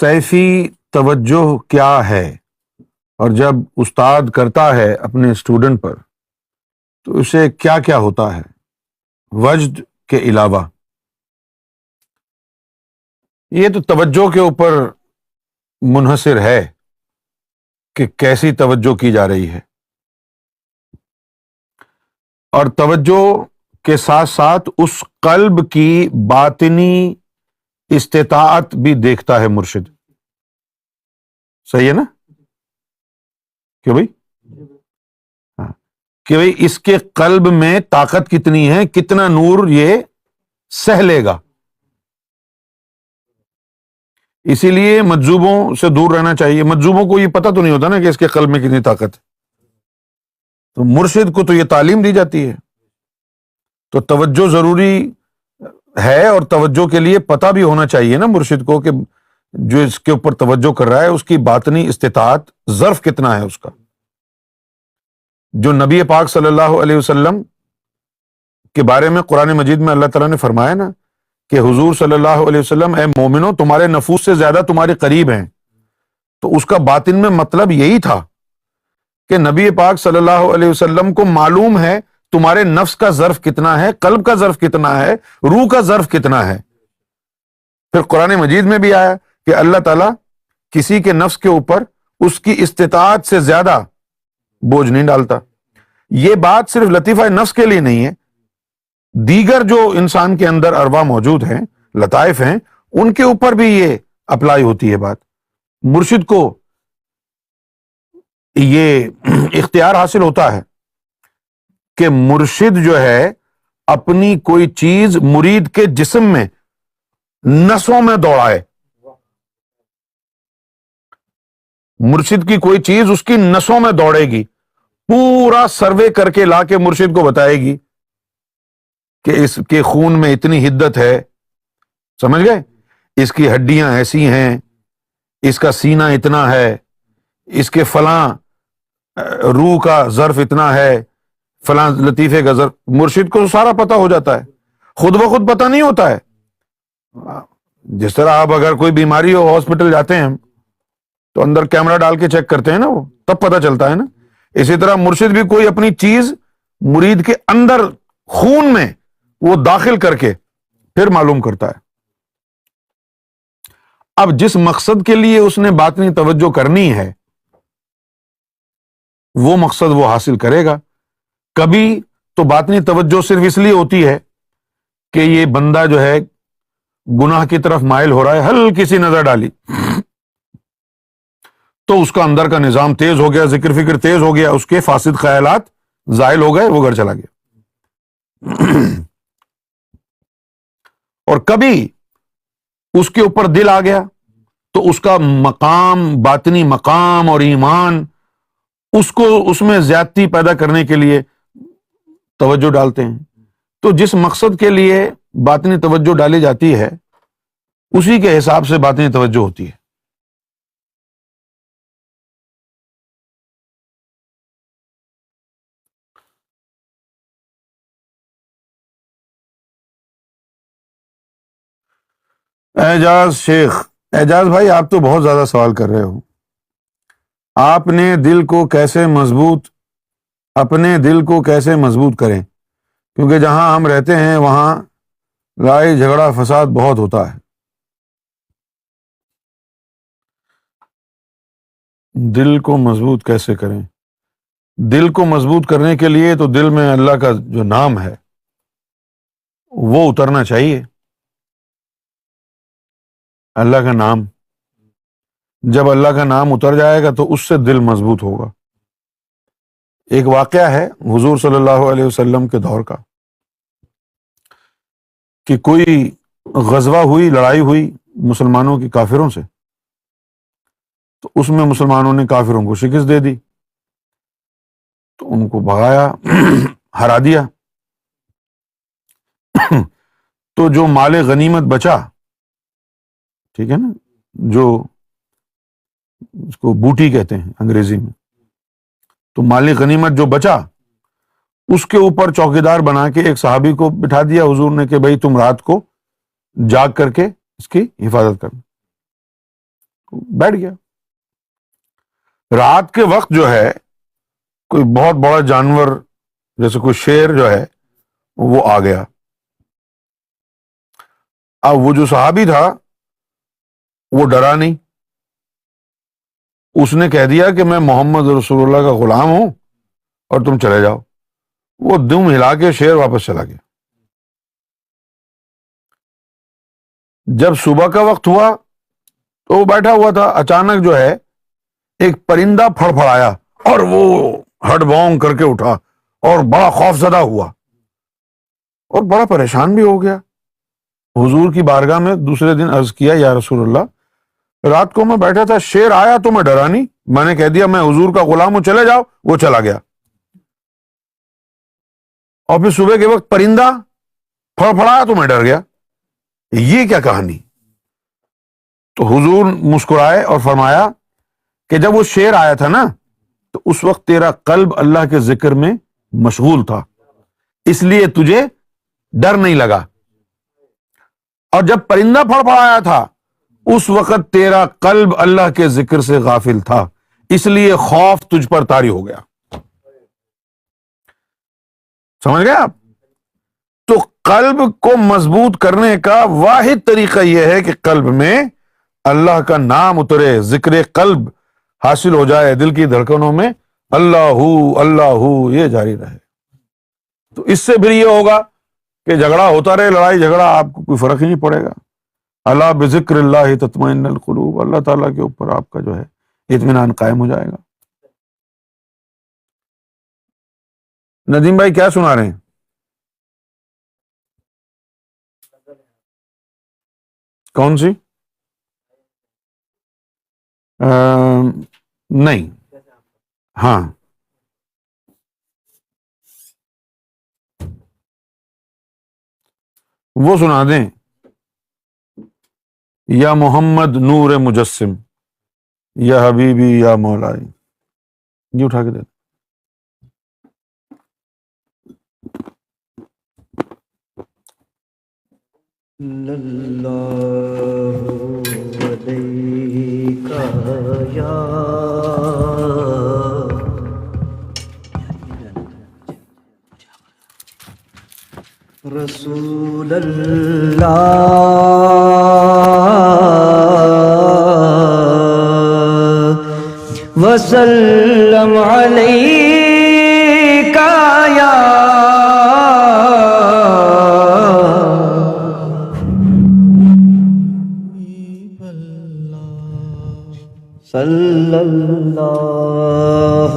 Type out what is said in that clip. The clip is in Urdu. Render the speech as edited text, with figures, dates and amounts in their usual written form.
سیفی توجہ کیا ہے، اور جب استاد کرتا ہے اپنے اسٹوڈنٹ پر تو اسے کیا کیا ہوتا ہے وجد کے علاوہ؟ یہ تو توجہ کے اوپر منحصر ہے کہ کیسی توجہ کی جا رہی ہے، اور توجہ کے ساتھ ساتھ اس قلب کی باطنی استطاعت بھی دیکھتا ہے مرشد۔ صحیح ہے نا؟ کہ بھائی ہاں، کہ بھائی اس کے قلب میں طاقت کتنی ہے، کتنا نور یہ سہ لے گا۔ اسی لیے مجذوبوں سے دور رہنا چاہیے۔ مجذوبوں کو یہ پتہ تو نہیں ہوتا نا کہ اس کے قلب میں کتنی طاقت ہے، تو مرشد کو تو یہ تعلیم دی جاتی ہے۔ تو توجہ ضروری ہے، اور توجہ کے لیے پتہ بھی ہونا چاہیے نا مرشد کو کہ جو اس کے اوپر توجہ کر رہا ہے اس کی باطنی استطاعت ظرف کتنا ہے اس کا۔ جو نبی پاک صلی اللہ علیہ وسلم کے بارے میں قرآن مجید میں اللہ تعالیٰ نے فرمایا نا کہ حضور صلی اللہ علیہ وسلم اے مومنو تمہارے نفوس سے زیادہ تمہارے قریب ہیں، تو اس کا باطن میں مطلب یہی تھا کہ نبی پاک صلی اللہ علیہ وسلم کو معلوم ہے تمہارے نفس کا ظرف کتنا ہے، قلب کا ظرف کتنا ہے، روح کا ظرف کتنا ہے۔ پھر قرآن مجید میں بھی آیا کہ اللہ تعالیٰ کسی کے نفس کے اوپر اس کی استطاعت سے زیادہ بوجھ نہیں ڈالتا۔ یہ بات صرف لطیفہ نفس کے لیے نہیں ہے، دیگر جو انسان کے اندر ارواح موجود ہیں، لطائف ہیں، ان کے اوپر بھی یہ اپلائی ہوتی ہے بات۔ مرشد کو یہ اختیار حاصل ہوتا ہے کہ مرشد جو ہے اپنی کوئی چیز مرید کے جسم میں نسوں میں دوڑائے۔ مرشد کی کوئی چیز اس کی نسوں میں دوڑے گی، پورا سروے کر کے لا کے مرشد کو بتائے گی کہ اس کے خون میں اتنی حدت ہے، سمجھ گئے، اس کی ہڈیاں ایسی ہیں، اس کا سینہ اتنا ہے، اس کے فلاں روح کا ظرف اتنا ہے، فلاں لطیفے کا ظرف۔ مرشد کو سارا پتہ ہو جاتا ہے، خود بخود پتہ نہیں ہوتا ہے۔ جس طرح آپ اگر کوئی بیماری ہو ہاسپٹل جاتے ہیں تو اندر کیمرہ ڈال کے چیک کرتے ہیں نا، وہ تب پتہ چلتا ہے نا۔ اسی طرح مرشد بھی کوئی اپنی چیز مرید کے اندر خون میں وہ داخل کر کے پھر معلوم کرتا ہے۔ اب جس مقصد کے لیے اس نے باطنی توجہ کرنی ہے وہ مقصد وہ حاصل کرے گا۔ کبھی تو باطنی توجہ صرف اس لیے ہوتی ہے کہ یہ بندہ جو ہے گناہ کی طرف مائل ہو رہا ہے، ہلکی سی نظر ڈالی تو اس کا اندر کا نظام تیز ہو گیا، ذکر فکر تیز ہو گیا، اس کے فاسد خیالات زائل ہو گئے، وہ گھر چلا گیا۔ اور کبھی اس کے اوپر دل آ گیا تو اس کا مقام، باطنی مقام اور ایمان اس کو اس میں زیادتی پیدا کرنے کے لیے توجہ ڈالتے ہیں۔ تو جس مقصد کے لیے باطنی توجہ ڈالی جاتی ہے اسی کے حساب سے باطنی توجہ ہوتی ہے۔ اعجاز شیخ، اعجاز بھائی آپ تو بہت زیادہ سوال کر رہے ہو۔ آپ نے دل کو کیسے مضبوط، اپنے دل کو کیسے مضبوط کریں، کیونکہ جہاں ہم رہتے ہیں وہاں لڑائی جھگڑا فساد بہت ہوتا ہے۔ دل کو مضبوط کیسے کریں؟ دل کو مضبوط کرنے کے لیے تو دل میں اللہ کا جو نام ہے وہ اترنا چاہیے۔ اللہ کا نام، جب اللہ کا نام اتر جائے گا تو اس سے دل مضبوط ہوگا۔ ایک واقعہ ہے حضور صلی اللہ علیہ وسلم کے دور کا کہ کوئی غزوہ ہوئی، لڑائی ہوئی مسلمانوں کی کافروں سے، تو اس میں مسلمانوں نے کافروں کو شکست دے دی، تو ان کو بھگایا، ہرا دیا۔ تو جو مال غنیمت بچا، ٹھیک ہے نا، جو اس کو بوٹی کہتے ہیں انگریزی میں، تو مال غنیمت جو بچا اس کے اوپر چوکیدار بنا کے ایک صحابی کو بٹھا دیا حضور نے کہ بھائی تم رات کو جاگ کر کے اس کی حفاظت کرنا۔ بیٹھ گیا. رات کے وقت جو ہے کوئی بہت بڑا جانور جیسے کوئی شیر جو ہے وہ آ گیا. اب وہ جو صحابی تھا وہ ڈرا نہیں، اس نے کہہ دیا کہ میں محمد رسول اللہ کا غلام ہوں اور تم چلے جاؤ. وہ دم ہلا کے شیر واپس چلا گیا. جب صبح کا وقت ہوا تو وہ بیٹھا ہوا تھا، اچانک جو ہے ایک پرندہ پھڑ پھڑایا اور وہ ہڈ بونگ کر کے اٹھا اور بڑا خوف زدہ ہوا اور بڑا پریشان بھی ہو گیا. حضور کی بارگاہ میں دوسرے دن عرض کیا یا رسول اللہ، رات کو میں بیٹھا تھا، شیر آیا تو میں ڈرا نہیں، میں نے کہہ دیا میں حضور کا غلام ہوں، چلے جاؤ، وہ چلا گیا. اور پھر صبح کے وقت پرندہ پھڑ پھڑایا تو میں ڈر گیا، یہ کیا کہانی؟ تو حضور مسکرائے اور فرمایا کہ جب وہ شیر آیا تھا نا تو اس وقت تیرا قلب اللہ کے ذکر میں مشغول تھا، اس لیے تجھے ڈر نہیں لگا. اور جب پرندہ پھڑ پڑایا تھا اس وقت تیرا قلب اللہ کے ذکر سے غافل تھا، اس لیے خوف تجھ پر طاری ہو گیا. سمجھ گئے آپ؟ تو قلب کو مضبوط کرنے کا واحد طریقہ یہ ہے کہ قلب میں اللہ کا نام اترے، ذکر قلب حاصل ہو جائے، دل کی دھڑکنوں میں اللہ اللہ یہ جاری رہے. تو اس سے پھر یہ ہوگا کہ جھگڑا ہوتا رہے، لڑائی جھگڑا، آپ کو کوئی فرق ہی نہیں پڑے گا. اللہ بذکر اللہ تطمئن القلوب، اللہ تعالیٰ کے اوپر آپ کا جو ہے اطمینان قائم ہو جائے گا. ندیم بھائی کیا سنا رہے ہیں؟ کون سی؟ نہیں، ہاں وہ سنا دیں. یا محمد نور مجسم، یا حبیبی یا مولائی، یہ اٹھا کے دے. اللہ علیکہ یا رسول اللہ وسلم علیکہ یا صلی اللہ